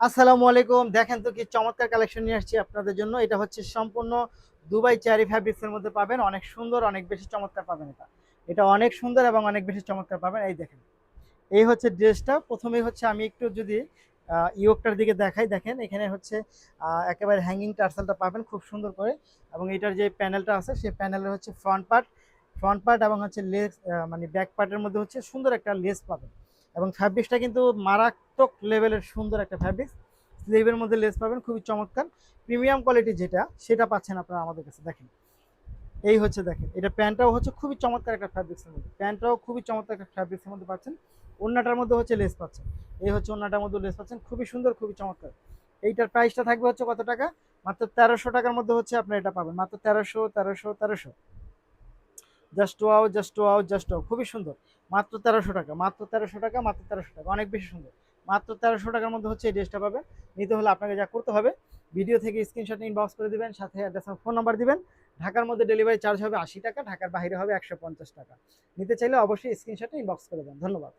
আসসালামু আলাইকুম। দেখেন তো কি চমৎকার কালেকশন নিয়ে আসছি আপনাদের জন্য। এটা হচ্ছে সম্পূর্ণ দুবাই চেরি ফ্যাব্রিক্স এর মধ্যে পাবেন। অনেক সুন্দর, অনেক বেশি চমৎকার পাবেন এটা। এটা অনেক সুন্দর এবং অনেক বেশি চমৎকার পাবেন। এই দেখেন। এই হচ্ছে ড্রেসটা। প্রথমেই হচ্ছে আমি একটু যদি ইয়োগটার দিকে দেখাই, দেখেন এখানে হচ্ছে একেবারে হ্যাঙ্গিং টার্সেলটা পাবেন খুব সুন্দর করে। এবং এটার যে প্যানেলটা আছে সেই প্যানেলের হচ্ছে ফ্রন্ট পার্ট এবং হচ্ছে লেস মানে ব্যাক পার্টের মধ্যে হচ্ছে সুন্দর একটা লেস পাবেন। এবং ফ্যাব্রিক্সটা কিন্তু মারাত্মক লেভেলের সুন্দর একটা ফ্যাব্রিক্স। স্লিভের মধ্যে লেস পাবেন খুবই চমৎকার। প্রিমিয়াম কোয়ালিটি যেটা সেটা পাচ্ছেন আপনারা আমাদের কাছে। দেখেন এই হচ্ছে, দেখেন এটা প্যান্টটাও হচ্ছে খুবই চমৎকার একটা ফ্যাব্রিক্সের মধ্যে, প্যান্টটাও খুবই চমৎকার একটা ফ্যাব্রিক্সের মধ্যে পাচ্ছেন। ওড়নাটার মধ্যে হচ্ছে লেস পাচ্ছেন। এই হচ্ছে ওড়নাটার মধ্যে লেস পাচ্ছেন, খুবই সুন্দর, খুবই চমৎকার। এইটার প্রাইসটা থাকবে হচ্ছে কত টাকা? মাত্র 1300 টাকার মধ্যে হচ্ছে আপনার এটা পাবেন, মাত্র 1300। Just wow, just wow, just wow, খুবই সুন্দর। মাত্র 1300 টাকা, মাত্র 1300 টাকা, মাত্র 1300 টাকা, অনেক বেশি সুন্দর। মাত্র 1300 টাকার মধ্যে হচ্ছে এই ড্রেসটা পাবেন। নিতে হলে আপনাকে যা করতে হবে, ভিডিও থেকে স্ক্রিনশট ইনবক্স করে দিবেন, সাথে অ্যাড্রেস আর ফোন নাম্বার দিবেন। ঢাকার মধ্যে ডেলিভারি চার্জ হবে 80 টাকা, ঢাকার বাইরে হবে 150 টাকা। নিতে চাইলে অবশ্যই স্ক্রিনশটে ইনবক্স করে দেন। ধন্যবাদ।